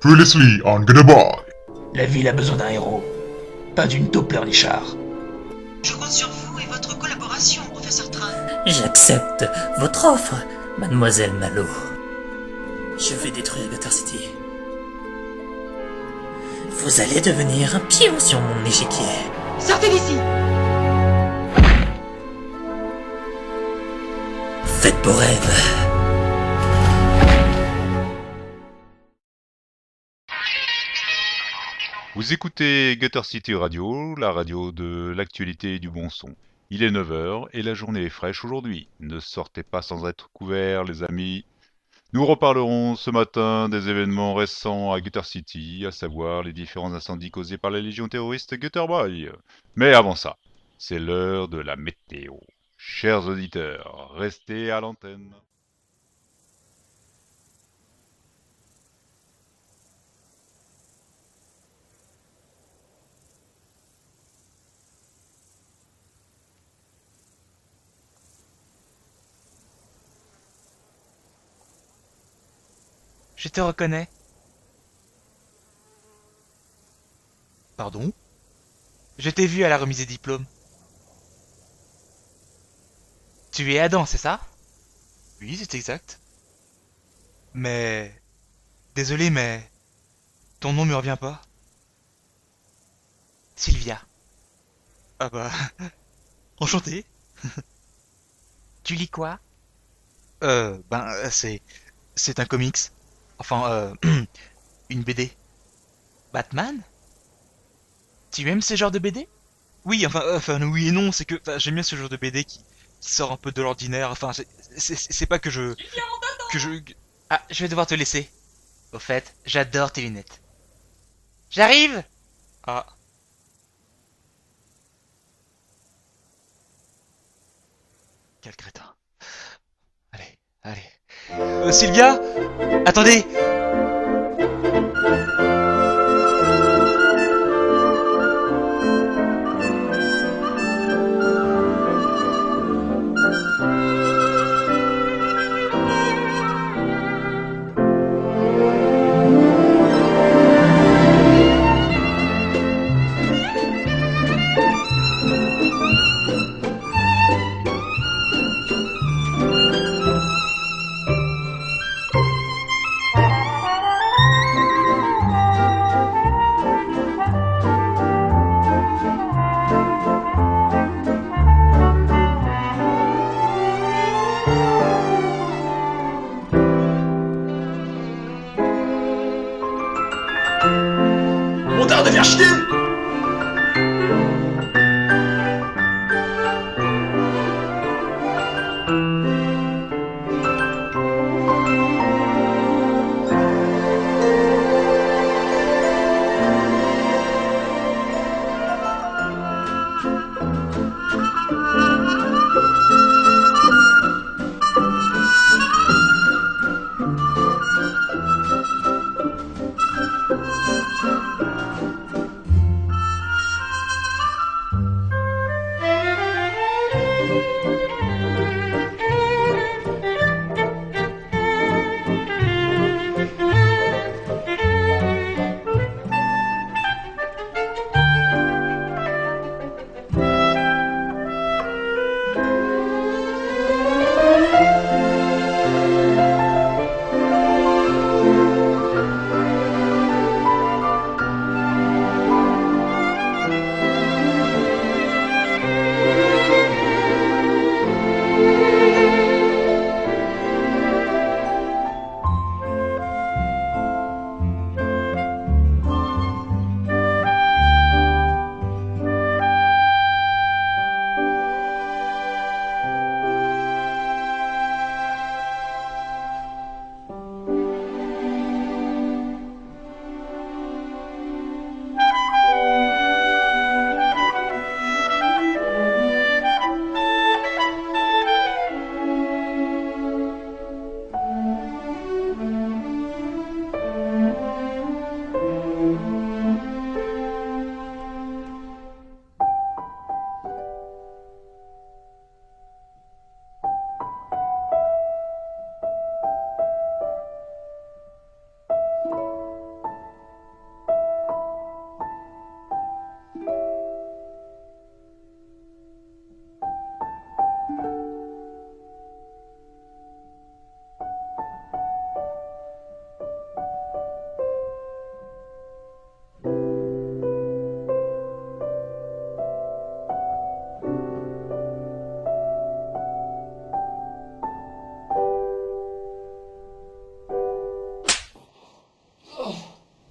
Previously on Goodbye. La ville a besoin d'un héros, pas d'une taupe pleurnichard. Je compte sur vous et votre collaboration, professeur Train. J'accepte votre offre, mademoiselle Malo. Je vais détruire Gutter City. Vous allez devenir un pion sur mon échiquier. Sortez d'ici! Faites vos rêves. Vous écoutez Gutter City Radio, la radio de l'actualité et du bon son. Il est 9h et la journée est fraîche aujourd'hui. Ne sortez pas sans être couverts, les amis. Nous reparlerons ce matin des événements récents à Gutter City, à savoir les différents incendies causés par la légion terroriste Gutter Boy. Mais avant ça, c'est l'heure de la météo. Chers auditeurs, restez à l'antenne. Je te reconnais. Pardon? Je t'ai vu à la remise des diplômes. Tu es Adam, c'est ça? Oui, c'est exact. Mais... Désolé, mais... Ton nom me revient pas. Sylvia. Ah bah... Enchanté. Tu lis quoi? C'est un comics. Enfin, une BD. Batman? Tu aimes ce genre de BD? Oui, enfin, oui et non, c'est que j'aime bien ce genre de BD qui sort un peu de l'ordinaire. Enfin, c'est pas que je... Ah, je vais devoir te laisser. Au fait, j'adore tes lunettes. J'arrive! Ah. Quel crétin. Allez. Sylvia? Attendez! Montard de faire chier!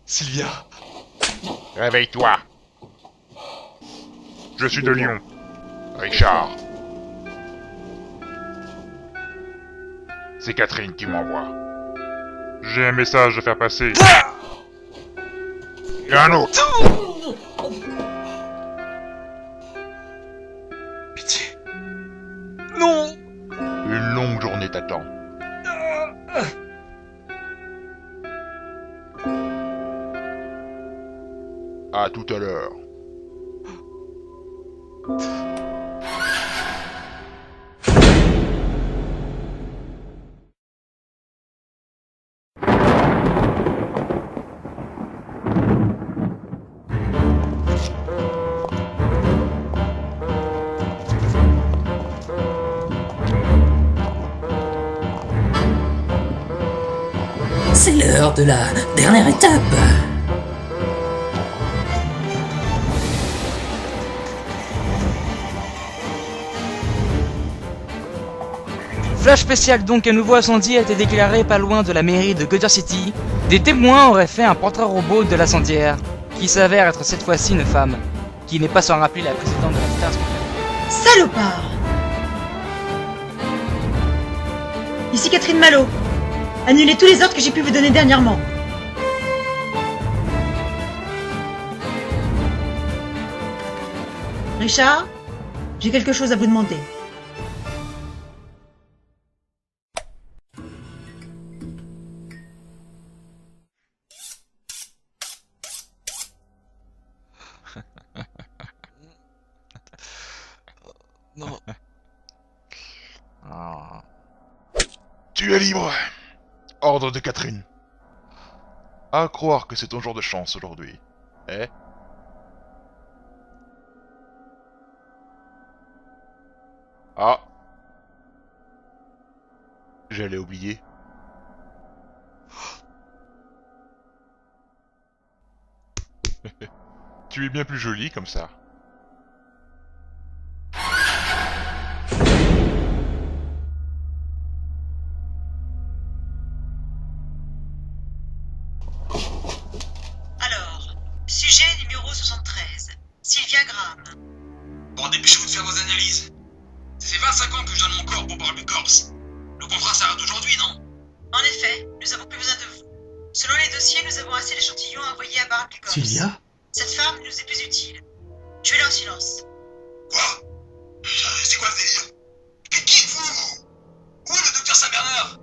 Sylvia. Réveille-toi. Je suis de Lyon. Richard. C'est Catherine qui m'envoie. J'ai un message à faire passer. Et un autre. Pitié. Non. Une longue journée t'attend. À tout à l'heure. C'est l'heure de la dernière étape. Flash spécial donc, un nouveau incendie a été déclaré pas loin de la mairie de Gutter City. Des témoins auraient fait un portrait robot de l'incendiaire, qui s'avère être cette fois-ci une femme, qui n'est pas sans rappeler la présidente de la Stars. Salopard! Ici Catherine Malo. Annulez tous les ordres que j'ai pu vous donner dernièrement. Richard, j'ai quelque chose à vous demander. Non. Ah. Tu es libre. Ordre de Catherine. À croire que c'est ton jour de chance aujourd'hui. Eh? Ah. J'allais oublier. Tu es bien plus jolie comme ça. Alors, sujet numéro 73, Sylvia Graham. Bon, dépêchez-vous de faire vos analyses. Ça fait 25 ans que je donne mon corps pour Barbie Corps. Le contrat s'arrête aujourd'hui, non? En effet, nous avons plus besoin de vous. Selon les dossiers, nous avons assez d'échantillons à envoyer à Barbie Corps. Sylvia? Cette femme nous est plus utile. Tuez-la en silence. Quoi? C'est quoi le délire? Qui êtes-vous? Où est le docteur Saint-Bernard?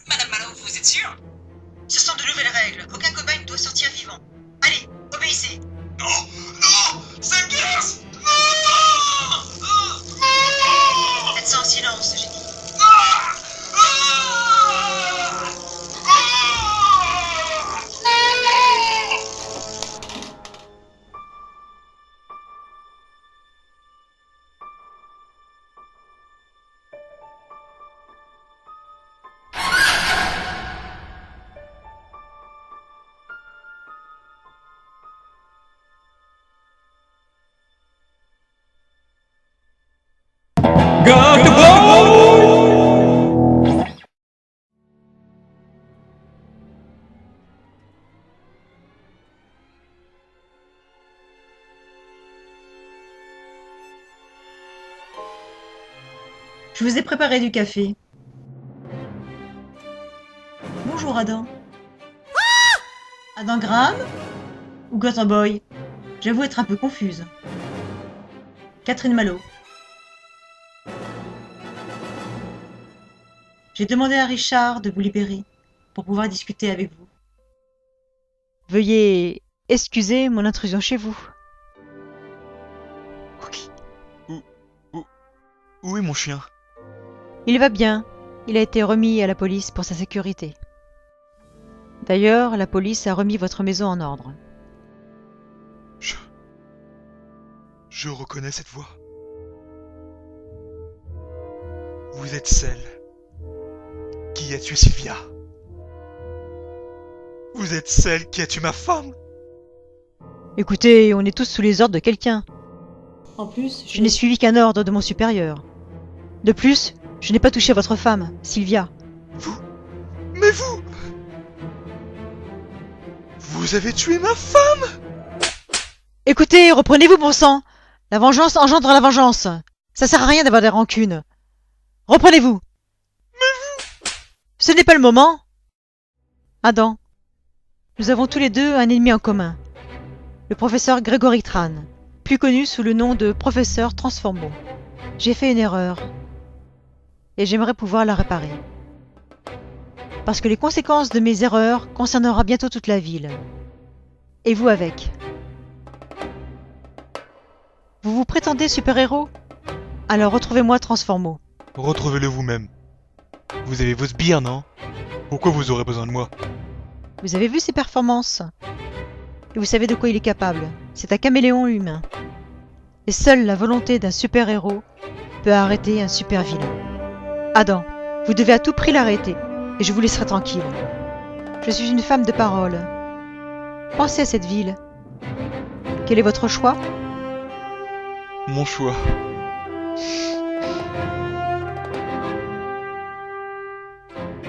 Madame Malo, vous êtes sûre? Ce sont de nouvelles règles. Aucun cobaye ne doit sortir vivant. Allez, obéissez. Non! Non! Sanders! Non! Faites ça en silence, j'ai dit. Je vous ai préparé du café. Bonjour Adam. Adam Graham ou Gutter Boy? J'avoue être un peu confuse. Catherine Malo. J'ai demandé à Richard de vous libérer pour pouvoir discuter avec vous. Veuillez excuser mon intrusion chez vous. Où est mon chien? Il va bien. Il a été remis à la police pour sa sécurité. D'ailleurs, la police a remis votre maison en ordre. Je reconnais cette voix. Vous êtes celle qui a tué Sylvia. Vous êtes celle qui a tué ma femme. Écoutez, on est tous sous les ordres de quelqu'un. En plus, je n'ai suivi qu'un ordre de mon supérieur. De plus, je n'ai pas touché votre femme, Sylvia. Mais vous! Vous avez tué ma femme! Écoutez, reprenez-vous, bon sang. La vengeance engendre la vengeance. Ça sert à rien d'avoir des rancunes. Reprenez-vous. Mais vous... Ce n'est pas le moment. Adam, nous avons tous les deux un ennemi en commun. Le professeur Gregory Tran, plus connu sous le nom de professeur Transformo. J'ai fait une erreur. Et j'aimerais pouvoir la réparer. Parce que les conséquences de mes erreurs concernera bientôt toute la ville. Et vous avec. Vous vous prétendez super-héros? Alors retrouvez-moi Transformo. Retrouvez-le vous-même. Vous avez vos sbires, non? Pourquoi vous aurez besoin de moi? Vous avez vu ses performances? Et vous savez de quoi il est capable. C'est un caméléon humain. Et seule la volonté d'un super-héros peut arrêter un super-vilain. Adam, vous devez à tout prix l'arrêter, et je vous laisserai tranquille. Je suis une femme de parole. Pensez à cette ville. Quel est votre choix? Mon choix.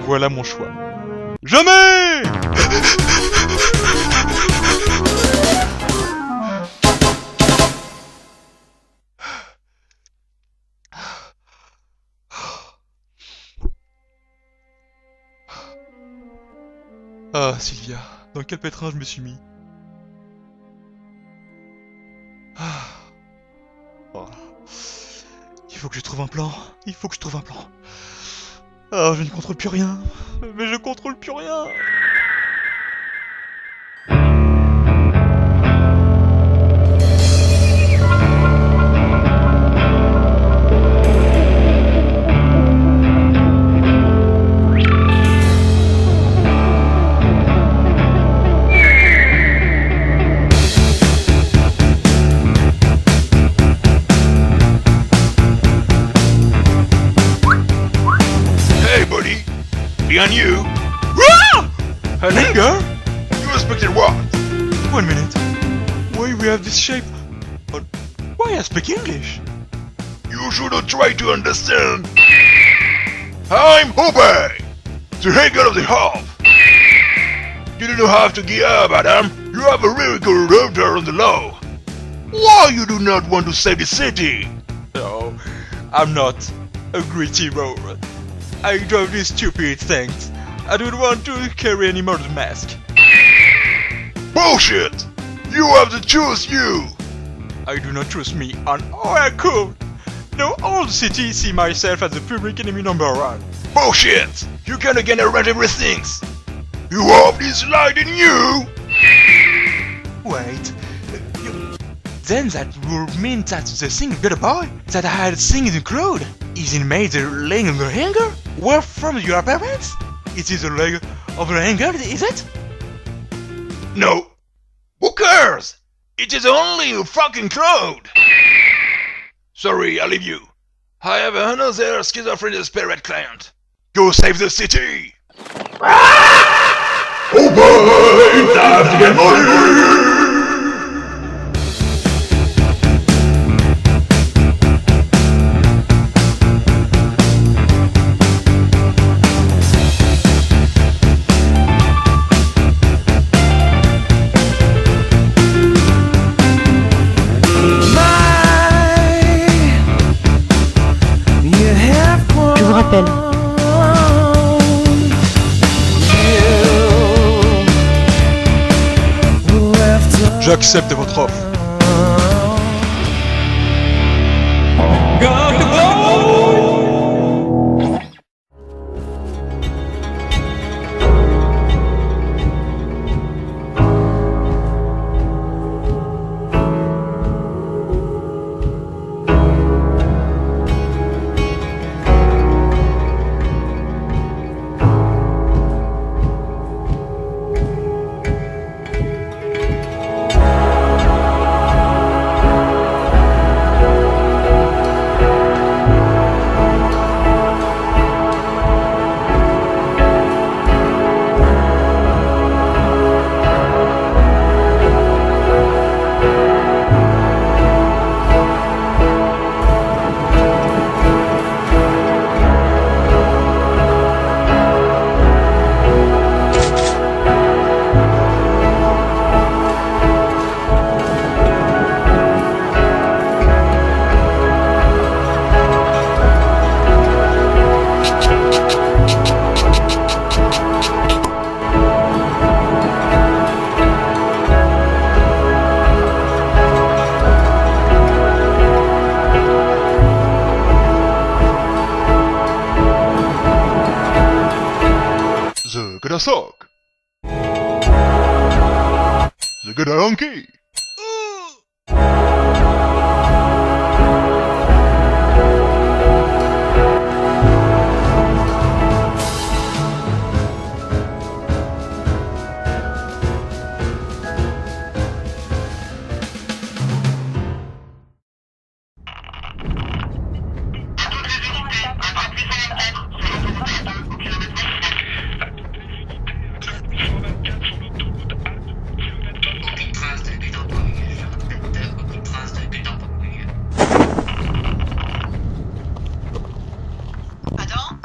Voilà mon choix. Jamais! Ah, Sylvia, dans quel pétrin je me suis mis? Ah. Oh. Il faut que je trouve un plan. Il faut que je trouve un plan. Ah, je ne contrôle plus rien. Mais je contrôle plus rien. Behind you! An anger? You expected what? 1 minute. Why we have this shape? But why I speak English? You should not try to understand. I'm Obey, the Hangman of the Half. You do not have to give up, Adam. You have a really good order on the law. Why you do not want to save the city? No, I'm not a great hero. I do these stupid things. I don't want to carry any more the mask. Bullshit! You have to choose you! I do not trust me, and I could. No, all the city see myself as the public enemy #1. Bullshit! You can again arrange everything! You have this light in you! Wait. Then that would mean that the thing got a boy that I had seen in the crowd isn't made the leg of the hanger? Where from your parents? It is the leg of the hanger, is it? No. Who cares? It is only a fucking crowd! Sorry, I'll leave you. I have another schizophrenic spirit client. Go save the city! Obey! Time to get money! Je vous rappelle. J'accepte votre offre. the good donkey. Aucune trace de but en brouille. Je répète, aucune trace de but en brouille. Adam?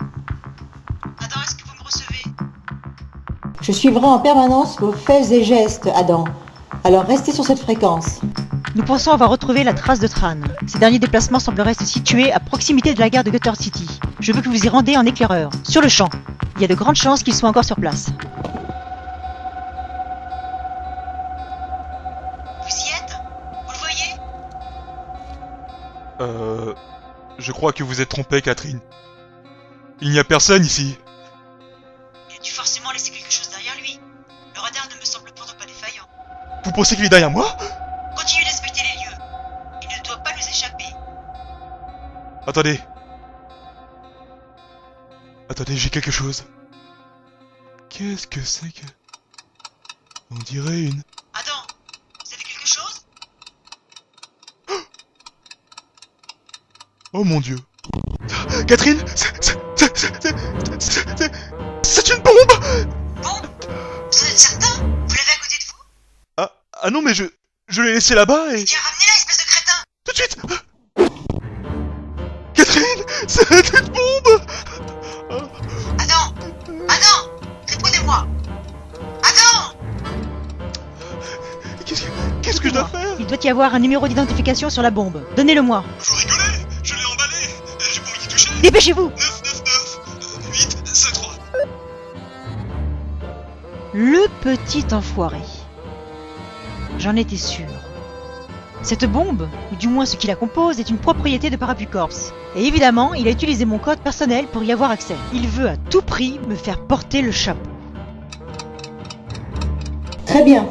Adam, est-ce que vous me recevez? Je suivrai en permanence vos faits et gestes, Adam. Alors restez sur cette fréquence. Nous pensons avoir retrouvé la trace de Tran. Ces derniers déplacements sembleraient se situer à proximité de la gare de Gutter City. Je veux que vous y rendez en éclaireur, sur le champ. Il y a de grandes chances qu'ils soient encore sur place. Vous y êtes? Vous le voyez? Je crois que vous êtes trompée, Catherine. Il n'y a personne ici. Il a dû forcément laisser quelque chose derrière lui. Le radar ne me semble pourtant pas défaillant. Vous pensez qu'il est derrière moi? Continuez d'inspecter les lieux. Il ne doit pas nous échapper. Attendez. Attendez, j'ai quelque chose. Qu'est-ce que c'est que... On dirait une... Adam, vous avez quelque chose? Oh mon Dieu. Catherine, c'est une bombe. Bon, vous en êtes certain? Vous l'avez à côté de vous? Ah non, mais je l'ai laissé là-bas et... Tiens, ramenez-la, espèce de crétin! Tout de suite. Catherine, c'est une bombe. Adam! Adam! Répondez-moi! Adam! Qu'est-ce que je dois faire? Il doit y avoir un numéro d'identification sur la bombe. Donnez-le-moi. Vous rigolez? Je l'ai emballé. J'ai pas envie d'y toucher. Dépêchez-vous! 999 853. Le petit enfoiré. J'en étais sûr. Cette bombe, ou du moins ce qui la compose, est une propriété de Parapluie Corps. Et évidemment, il a utilisé mon code personnel pour y avoir accès. Il veut à tout prix me faire porter le chapeau. Très bien.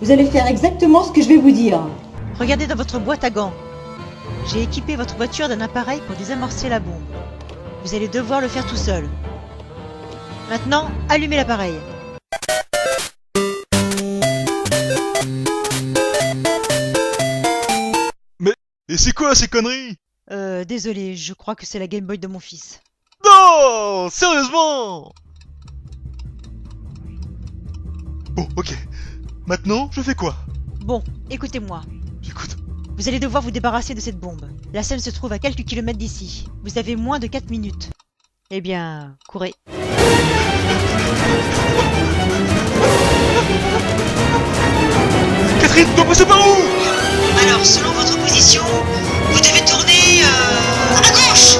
Vous allez faire exactement ce que je vais vous dire. Regardez dans votre boîte à gants. J'ai équipé votre voiture d'un appareil pour désamorcer la bombe. Vous allez devoir le faire tout seul. Maintenant, allumez l'appareil. Et c'est quoi ces conneries? Désolé, je crois que c'est la Game Boy de mon fils. Non! Sérieusement? Bon, ok. Maintenant, je fais quoi? Bon, écoutez-moi. J'écoute. Vous allez devoir vous débarrasser de cette bombe. La scène se trouve à quelques kilomètres d'ici. Vous avez moins de 4 minutes. Eh bien, courez. Catherine, tu dois passer par où? Alors, selon votre position, vous devez tourner à gauche!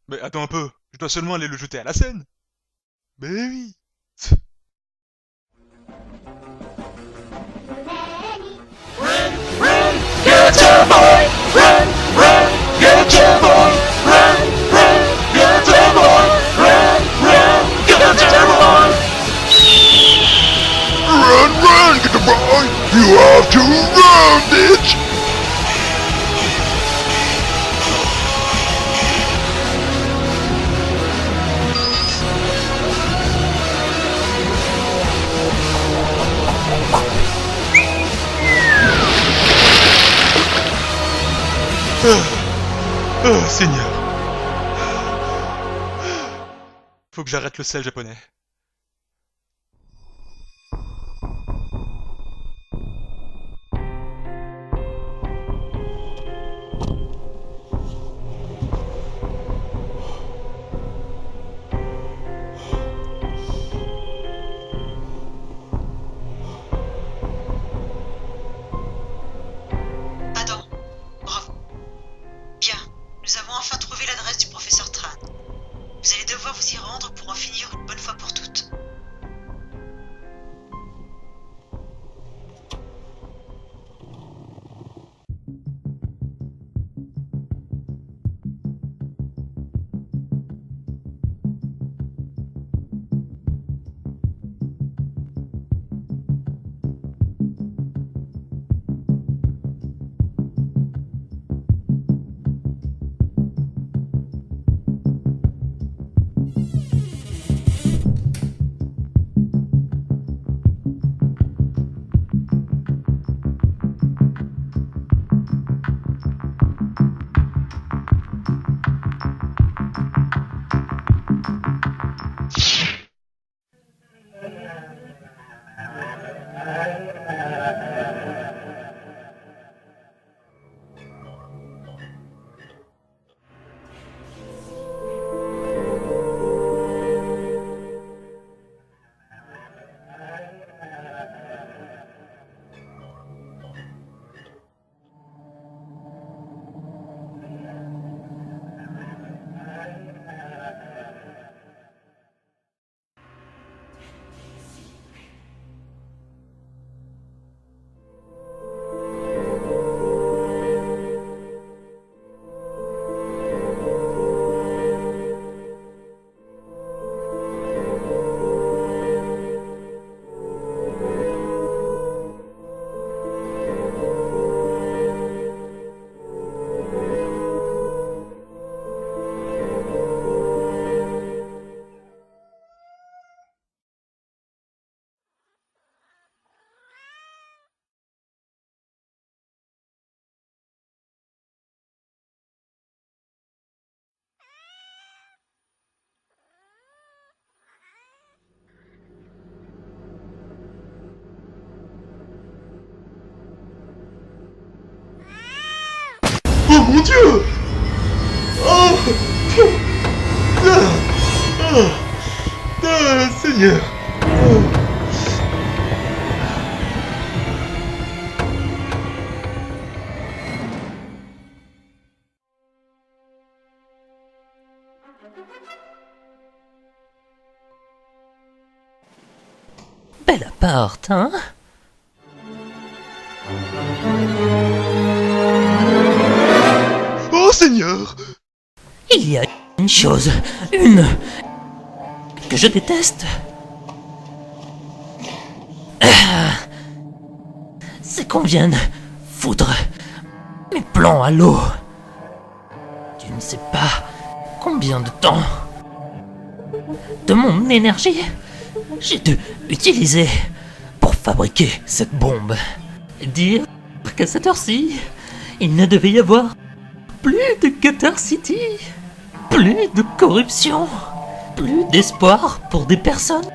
Mais attends un peu, je dois seulement aller le jeter à la Seine. Mais oui. Run, get the boy! You have to run, bitch! Oh, Seigneur. Faut que j'arrête le sel japonais. mon Dieu! Oh! Seigneur! Bel appart, hein? Oh Seigneur! Il y a une chose, que je déteste. C'est qu'on vienne foutre mes plans à l'eau. Tu ne sais pas combien de temps de mon énergie j'ai dû utiliser pour fabriquer cette bombe. Dire qu'à cette heure-ci, il ne devait y avoir plus de Gutter City, plus de corruption, plus d'espoir pour des personnes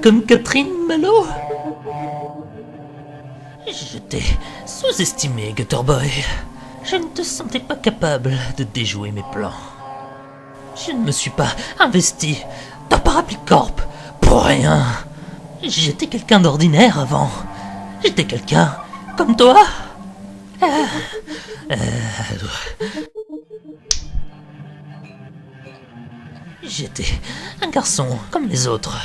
comme Catherine Malo. Je t'ai sous-estimé, Gutter Boy. Je ne te sentais pas capable de déjouer mes plans. Je ne me suis pas investi dans Parapluie Corp pour rien. J'étais quelqu'un d'ordinaire avant. J'étais quelqu'un comme toi. J'étais un garçon comme les autres.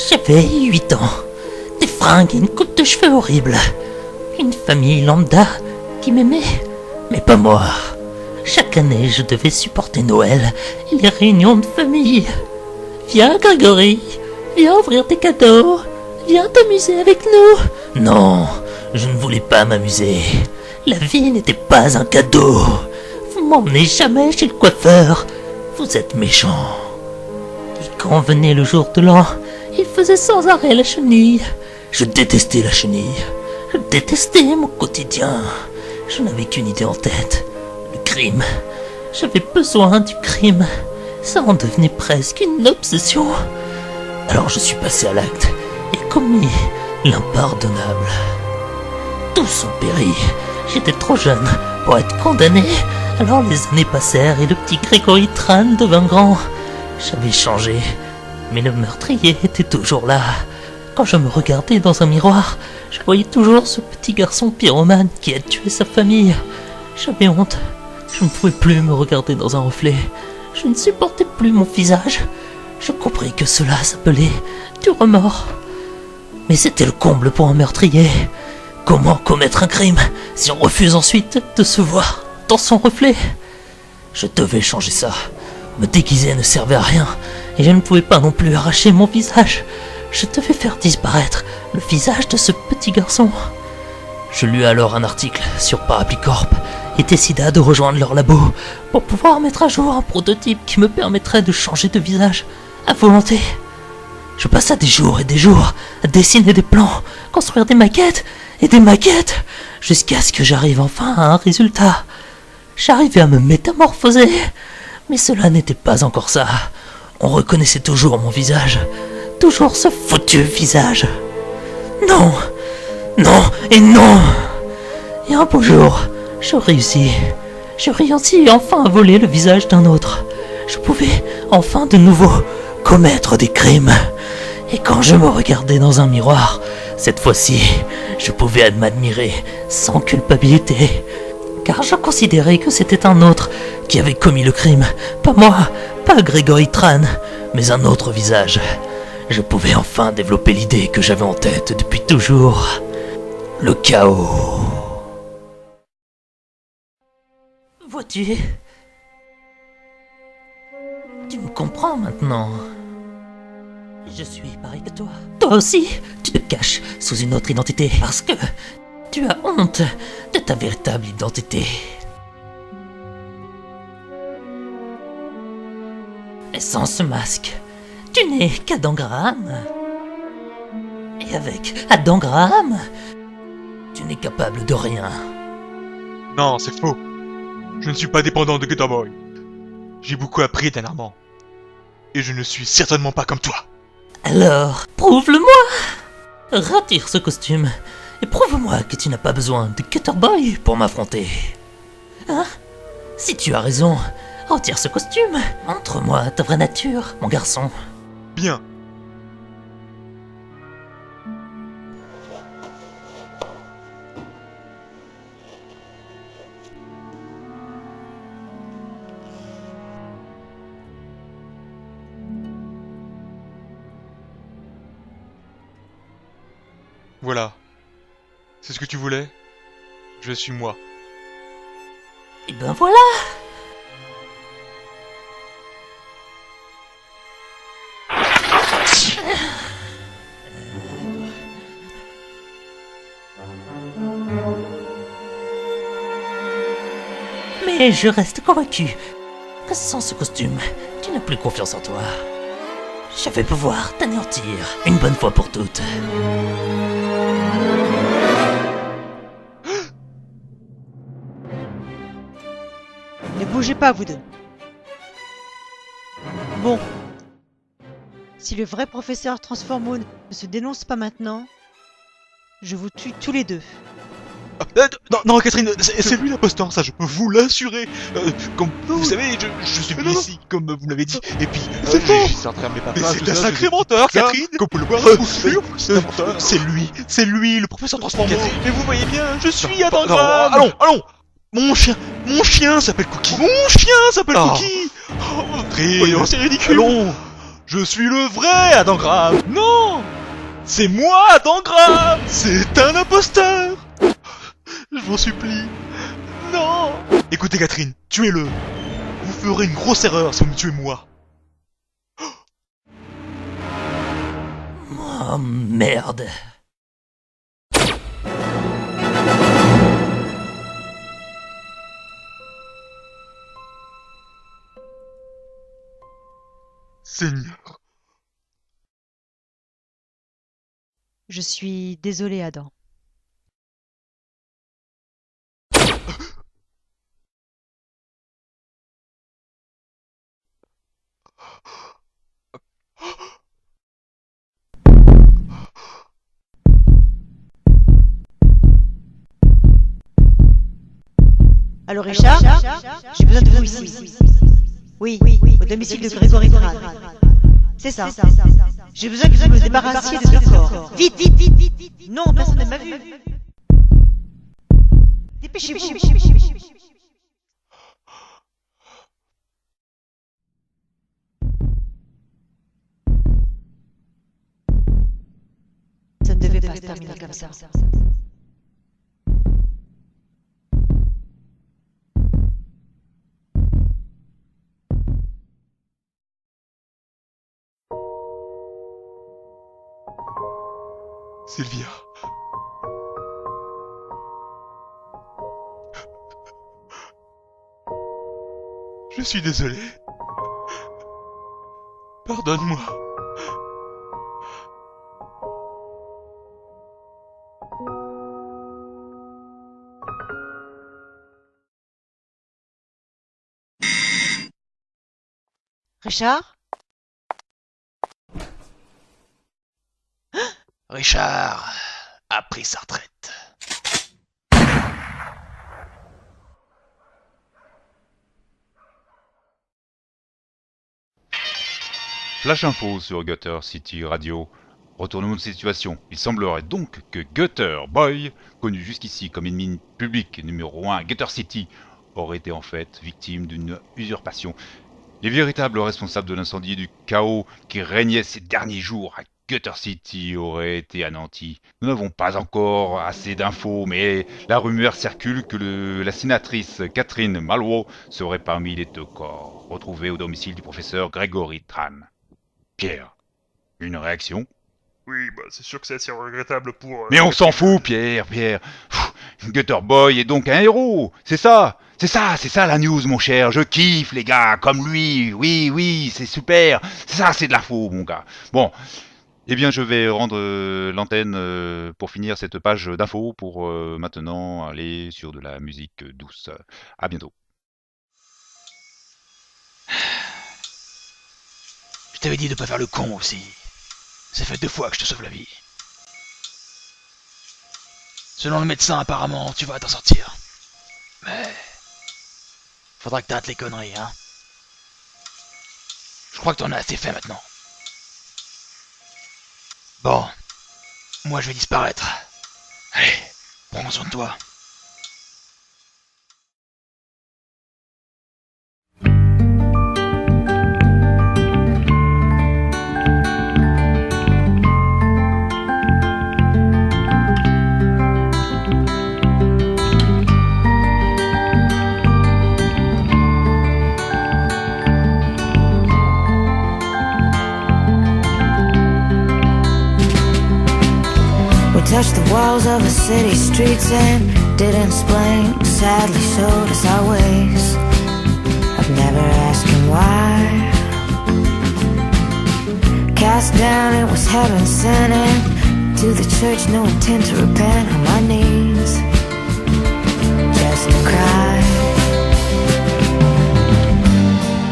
J'avais 8 ans, des fringues et une coupe de cheveux horrible. Une famille lambda qui m'aimait, mais pas moi. Chaque année, je devais supporter Noël et les réunions de famille. Viens, Grégory, viens ouvrir tes cadeaux, viens t'amuser avec nous. Non, je ne voulais pas m'amuser. La vie n'était pas un cadeau. Vous m'emmenez jamais chez le coiffeur. Vous êtes méchant. Et quand venait le jour de l'an, il faisait sans arrêt la chenille. Je détestais la chenille. Je détestais mon quotidien. Je n'avais qu'une idée en tête. Le crime. J'avais besoin du crime. Ça en devenait presque une obsession. Alors je suis passé à l'acte et commis l'impardonnable. Tous ont péri. J'étais trop jeune pour être condamné. Alors les années passèrent et le petit Grégory Tran devint grand. J'avais changé, mais le meurtrier était toujours là. Quand je me regardais dans un miroir, je voyais toujours ce petit garçon pyromane qui a tué sa famille. J'avais honte. Je ne pouvais plus me regarder dans un reflet. Je ne supportais plus mon visage. Je compris que cela s'appelait du remords. Mais c'était le comble pour un meurtrier. Comment commettre un crime si on refuse ensuite de se voir dans son reflet? Je devais changer ça. Me déguiser ne servait à rien, et je ne pouvais pas non plus arracher mon visage. Je devais faire disparaître le visage de ce petit garçon. Je lus alors un article sur Parapluie Corp et décida de rejoindre leur labo pour pouvoir mettre à jour un prototype qui me permettrait de changer de visage à volonté. Je passa des jours et des jours à dessiner des plans, construire des maquettes et des maquettes, jusqu'à ce que j'arrive enfin à un résultat. J'arrivais à me métamorphoser, mais cela n'était pas encore ça. On reconnaissait toujours mon visage, toujours ce foutu visage. Non, non et non. Et un beau jour, je réussis enfin à voler le visage d'un autre. Je pouvais enfin de nouveau commettre des crimes. Et quand je me regardais dans un miroir, cette fois-ci, je pouvais m'admirer sans culpabilité. Car je considérais que c'était un autre qui avait commis le crime. Pas moi, pas Grégory Tran, mais un autre visage. Je pouvais enfin développer l'idée que j'avais en tête depuis toujours. Le chaos. Vois-tu? Tu me comprends maintenant. Je suis pareil que toi. Toi aussi, tu te caches sous une autre identité parce que tu as honte de ta véritable identité. Et sans ce masque, tu n'es qu'Adam Graham. Et avec Adam Graham, tu n'es capable de rien. Non, c'est faux. Je ne suis pas dépendant de Gutter Boy. J'ai beaucoup appris dernièrement. Et je ne suis certainement pas comme toi. Alors, prouve-le-moi! Retire ce costume Et prouve-moi que tu n'as pas besoin de Cutter Boy pour m'affronter. Hein? Si tu as raison, retire ce costume. Montre-moi ta vraie nature, mon garçon. Bien. Voilà. C'est ce que tu voulais? Je suis moi. Et ben voilà! Mais je reste convaincu que sans ce costume, tu n'as plus confiance en toi. Je vais pouvoir t'anéantir une bonne fois pour toutes. Ne bougez pas, vous deux. Bon. Si le vrai professeur Transformone ne se dénonce pas maintenant, je vous tue tous les deux. Non, Catherine, c'est lui l'imposteur, ça je peux vous l'assurer. Comme vous savez, je suis venu ici, comme vous l'avez dit, et puis C'est faux. mais c'est un sacré menteur, Catherine. Comme vous le voir, c'est lui, le professeur Transformone. Mais vous voyez bien, je suis Adam Graham. Allons. Mon chien s'appelle Cookie. Cookie. Voyons, c'est ridicule. Allons. Je suis le vrai Adam Graham. Non, c'est moi Adam Graham. C'est un imposteur. Je vous supplie. Non. Écoutez Catherine, tuez-le. Vous ferez une grosse erreur si vous me tuez moi. Oh merde. Seigneur. Je suis désolé, Adam. Alors Richard, j'ai besoin de vous ici. Oui, au domicile de Grégory Tran. C'est ça. J'ai besoin que vous me débarrassiez de ce corps. Vite. Non, personne ne m'a vu. Dépêchez-vous. Ça ne devait pas se terminer comme ça. Sylvia. Je suis désolé. Pardonne-moi. Richard? Richard a pris sa retraite. Flash info sur Gutter City Radio. Retournement de situation. Il semblerait donc que Gutter Boy, connu jusqu'ici comme ennemi public numéro 1 Gutter City, aurait été en fait victime d'une usurpation. Les véritables responsables de l'incendie et du chaos qui régnait ces derniers jours à Gutter City auraient été anéantis. Nous n'avons pas encore assez d'infos, mais la rumeur circule que la sénatrice Catherine Malraux serait parmi les 2 corps, retrouvés au domicile du professeur Grégory Tran. Pierre, une réaction? Oui, bah c'est sûr que c'est assez regrettable pour... Mais on s'en fout, Pierre. Gutter Boy est donc un héros, c'est ça la news, mon cher. Je kiffe, les gars, comme lui. Oui, c'est super. C'est de l'info, mon gars. Bon, eh bien, je vais rendre l'antenne pour finir cette page d'info pour maintenant aller sur de la musique douce. À bientôt. Je t'avais dit de pas faire le con aussi. Ça fait 2 fois que je te sauve la vie. Selon le médecin, apparemment, tu vas t'en sortir. Mais... faudra que t'arrêtes les conneries, hein. Je crois que t'en as assez fait maintenant. Bon. Moi, je vais disparaître. Allez, prends soin de toi. Touched the walls of the city streets and didn't explain. Sadly showed us our ways. I've never asked him why. Cast down, it was heaven sent, and to the church, no intent to repent. On my knees, just to cry.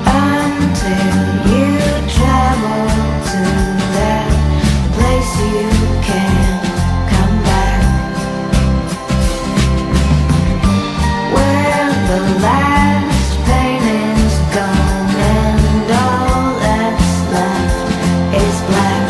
Until you travel to that place you can. The last pain is gone and all that's left is black.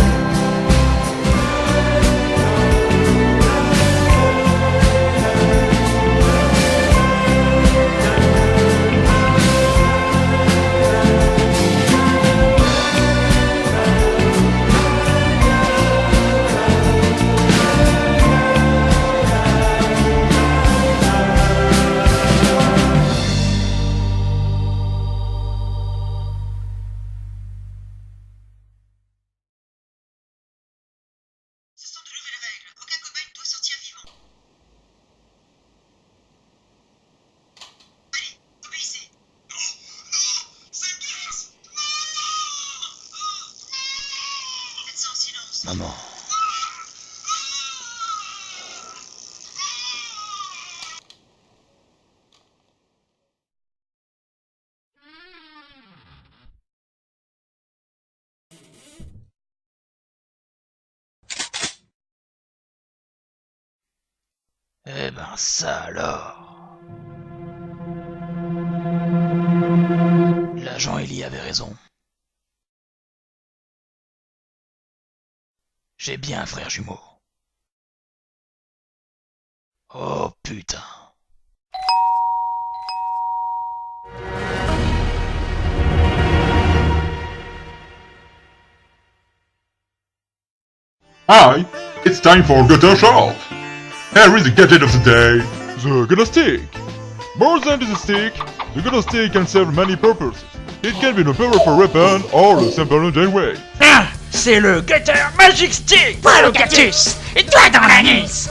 Maman. Eh ben ça alors. L'agent Ellie avait raison. J'ai bien un frère jumeau. Oh putain. Hi, it's time for Gutter Shop. Here is the gadget of the day. The Gutter Stick. More than just a stick, the Gutter Stick can serve many purposes. It can be a powerful weapon or a simple engine way. Ah, c'est le Gutter Magic Stick. Voilà, Gatus. Et toi dans l'anus.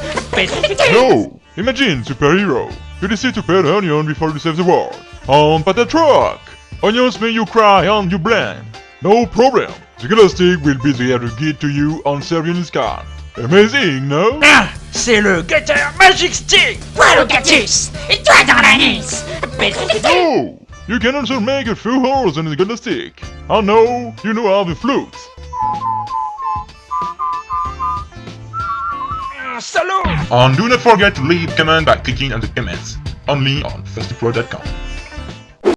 No! Imagine superhero. You decide to peel onion before you save the world. On patate truck. Onions make you cry and you blend. No problem. The Gutter Stick will be there to get to you and serve you in his car. Amazing, no? Ah, c'est le Gutter Magic Stick. Voilà, Gatus. Et toi dans l'anus. No! You can also make a few holes in the Gutter Stick. I know, you know how the flute. Salaud! And do not forget to leave comment by clicking on the comments. Only on fastpro.com.